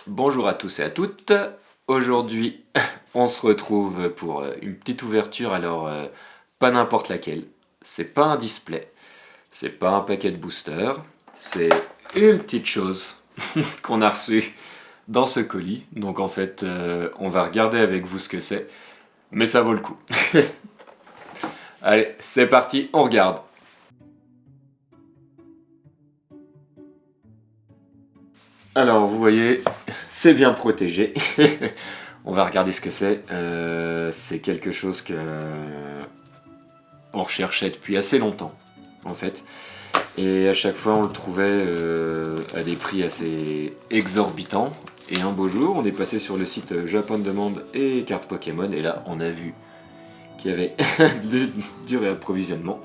Bonjour à tous et à toutes. Aujourd'hui, on se retrouve pour une petite ouverture. Alors, pas n'importe laquelle. C'est pas un display. C'est pas un paquet de boosters. C'est une petite chose qu'on a reçue dans ce colis. Donc, en fait, on va regarder avec vous ce que c'est. Mais ça vaut le coup. Allez, c'est parti, on regarde. Alors, vous voyez, c'est bien protégé. On va regarder ce que c'est. C'est quelque chose que on recherchait depuis assez longtemps, en fait. Et à chaque fois, on le trouvait à des prix assez exorbitants. Et un beau jour, on est passé sur le site Japon Demande et Cartes Pokémon. Et là, on a vu qu'il y avait du réapprovisionnement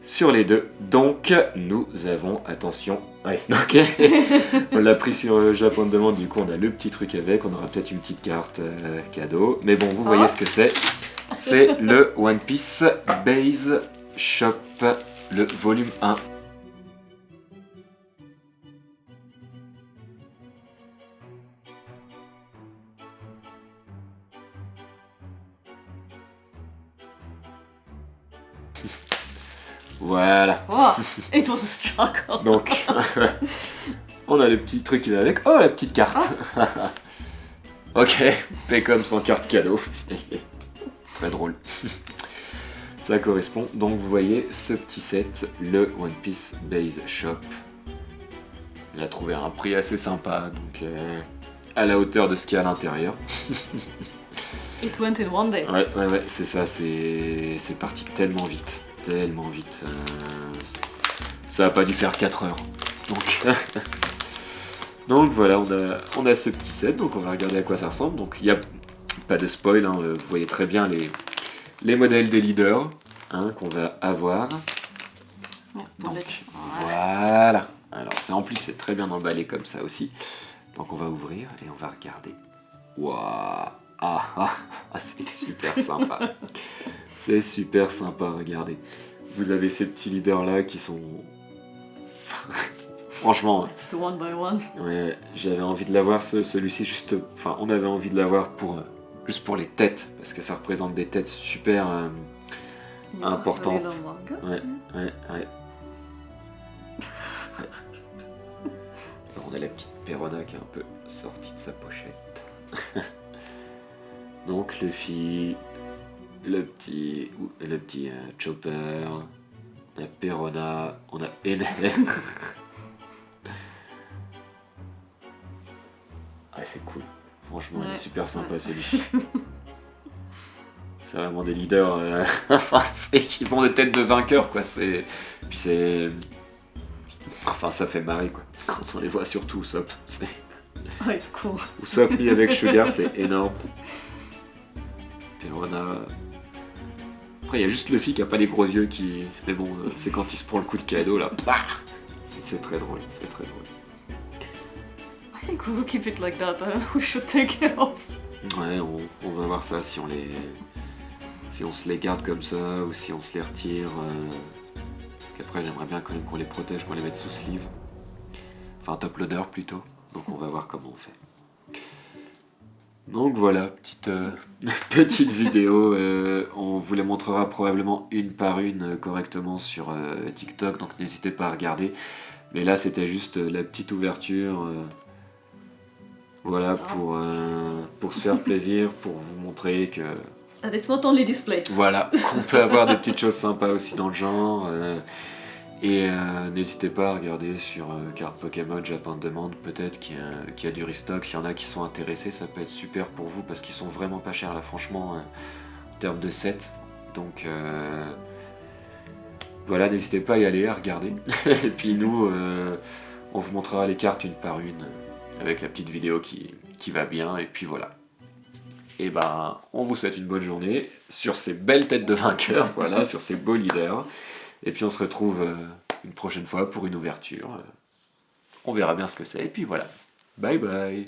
sur les deux. Donc, nous avons, attention, ouais, ok, on l'a pris sur Japon Demande, du coup on a le petit truc avec, on aura peut-être une petite carte cadeau, mais bon, vous voyez ce que c'est. C'est le One Piece Base Shop, le volume 1. Voilà. Oh, it was a struggle. Donc, on a le petit truc qui va avec. Oh, la petite carte. Ok, Paycom sans carte cadeau. C'est très drôle. Ça correspond. Donc, vous voyez ce petit set, le One Piece Base Shop. Il a trouvé un prix assez sympa, donc à la hauteur de ce qu'il y a à l'intérieur. It went in one day. Ouais, c'est ça, c'est parti tellement vite. Tellement vite. Ça a pas dû faire 4 heures. Donc, donc voilà, on a ce petit set, donc on va regarder à quoi ça ressemble. Donc il n'y a pas de spoil, hein, vous voyez très bien les modèles des leaders hein, qu'on va avoir. Donc voilà. Alors en plus c'est très bien emballé comme ça aussi. Donc on va ouvrir et on va regarder. Waouh! C'est super sympa. C'est super sympa, regardez. Vous avez ces petits leaders là qui sont... Franchement... It's the one by one. Ouais, j'avais envie de l'avoir celui-ci juste... Enfin, on avait envie de l'avoir juste pour les têtes, parce que ça représente des têtes super importantes. Ouais. Alors on a la petite Perona qui est un peu sortie de sa pochette. Donc Luffy, le petit Chopper, on a Perona, on a Ener. Ah c'est cool, franchement il est super sympa celui-ci. C'est vraiment des leaders, enfin ils ont des têtes de vainqueurs quoi, puis c'est... Enfin ça fait marrer quoi, quand on les voit surtout Usopp. Oh, it's cool. Usopp mis avec Sugar c'est énorme. Perona... Après, il y a juste Luffy qui a pas les gros yeux qui... Mais bon, c'est quand il se prend le coup de cadeau, là. C'est très drôle, c'est très drôle. I think we will keep it like that. I don't know who should take it off. Ouais, on va voir ça, si on se les garde comme ça, ou si on se les retire. Parce qu'après, j'aimerais bien quand même qu'on les protège, qu'on les mette sous sleeve. Enfin, top loader plutôt. Donc on va voir comment on fait. Donc voilà, petite vidéo, on vous les montrera probablement une par une correctement sur TikTok, donc n'hésitez pas à regarder. Mais là c'était juste la petite ouverture, voilà, pour se faire plaisir, pour vous montrer que... And it's not only displays. Voilà, qu'on peut avoir des petites choses sympas aussi dans le genre. Et n'hésitez pas à regarder sur Cartes Pokémon Japon Demande, peut-être qu'il y a du restock. S'il y en a qui sont intéressés, ça peut être super pour vous parce qu'ils sont vraiment pas chers là, franchement, en termes de set. Donc voilà, n'hésitez pas à y aller, à regarder. Et puis nous, on vous montrera les cartes une par une avec la petite vidéo qui va bien. Et puis voilà. Et ben, on vous souhaite une bonne journée sur ces belles têtes de vainqueurs, voilà, sur ces beaux leaders. Et puis on se retrouve une prochaine fois pour une ouverture. On verra bien ce que c'est. Et puis voilà. Bye bye.